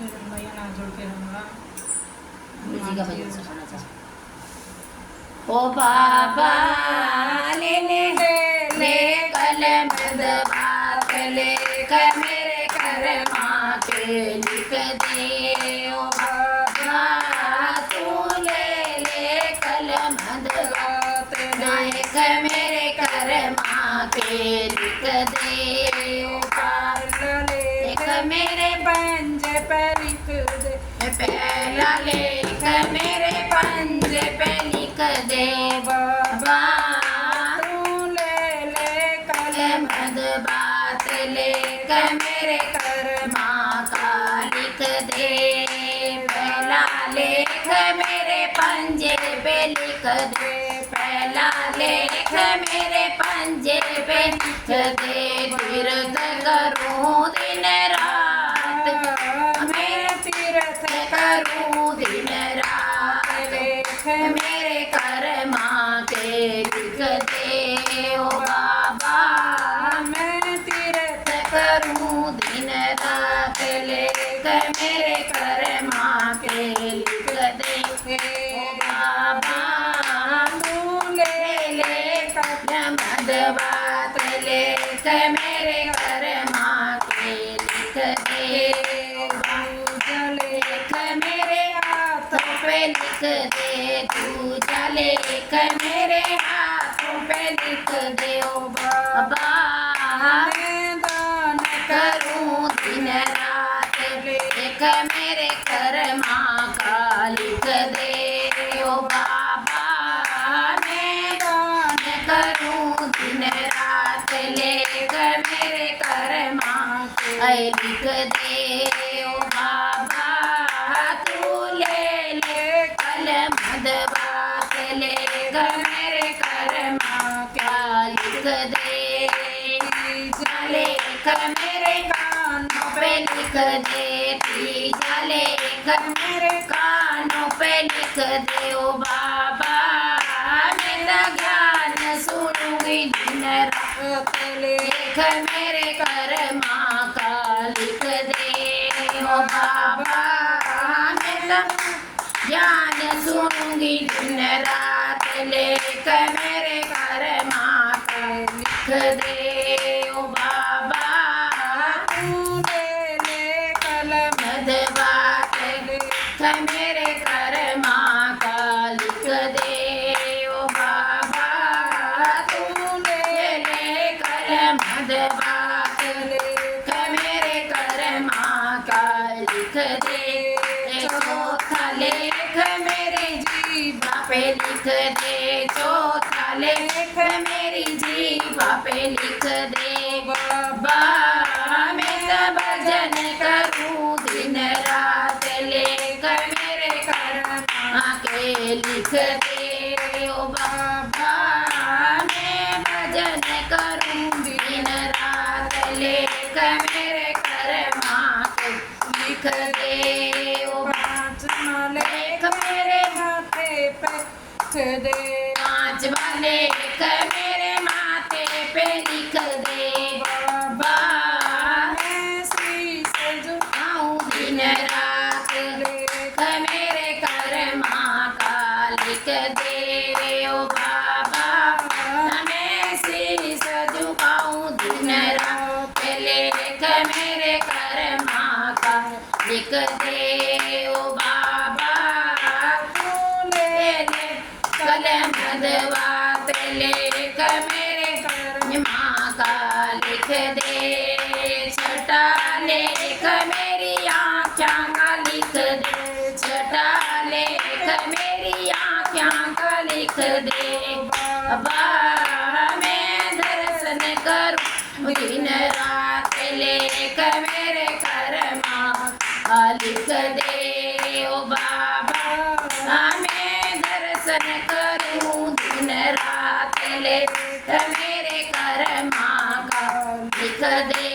भैया ना जोड़ के रहूँगा। जी का भजन सुनाना चाह ओ बाबा ले कलम बात लेख मेरे कर्मा के लिख दे ओ बाबा तू ले कलम बात लेख मेरे कर्मा के लिख दे ओ बाबा लेख मेरे पंजे पे लिख दे, पहला लेख मेरे पंजे पे लिख दे बाबा तू ले कलम कलम बात लेख मेरे कर्मा का लिख दे पहला लेख मेरे पंजे पे लिख दे पहला लेख मेरे पंजे पे लिख दे तीर्थ करूं दिन रात मैं तीर्थ करूं दिन रात लेख मेरे कर्मा के लिख दे ओ बाबा मैं तीर्थ करूं दिन रात लेख मेरे कर्मा के लिख दे ओ बाबा तू ले कलम बात लेख मेरे कर्मा के लिख दे ओ बाबा लेख मेरे हाथों पे लिख दे तू लेख मेरे हाथों पे लिख दे ओ बाबा मैं दान करूं दिन रात लेख मेरे कर्मा का लिख दे ओ बाबा मैं दान करूं दिन रात लेख मेरे कर्मा का लिख दे ओ बाबा तू ले कलम बात लेख मेरे कर्मा का लिख दे लेख मेरे कानों पे लिख दे तीजा लेख मेरे कानों पे लिख दे ओ बाबा मेरा ज्ञान सुनूंगी दिन रात लेख मेरे कर्मा का लिख दे ओ बाबा मेरा ज्ञान सुनूंगी दिन रात लेख मेरे कर्मा का लिख दे ओ बाबा तू ले कलम बात लेख मेरे कर्मा का लिख दे ओ बाबा तू ले कलम बात लेख मेरे कर्मा का लिख दे चौथा लेख मेरे जीवा पे लिख दे चौथा लेख मेरी जीवा पे लिख दे बाबा मैं सब भजन करूं दिन रात लेख मेरे कर्मा के लिख दे ओ बाबा मैं भजन करूं दिन रात लेख मेरे कर्मा के लिख दे ओ पाँचवा लेख मेरे माथे पे लिख दे, पांचवा लेख मेरे माथे पे लिख दे बाबा मैं शीश झुकाऊं दिन रात लेख मेरे कर्मा का लिख दे ओ बाबा मैं शीश झुकाऊं दिन रात लेख मेरे कर्मा का लिख दे ओ बाबा तू ले कलम बात लेख मेरे कर्मा का लिख दे छठा लेख मेरी आँखों का लिख दे छठा लेख मेरी आँखों का लिख दे बाबा मैं दर्शन करूं दिन रात लेख मेरे कर्मा का लिख दे ओ बाबा मैं दर्शन करूं दिन रात लेख मेरे कर्मा का लिख दे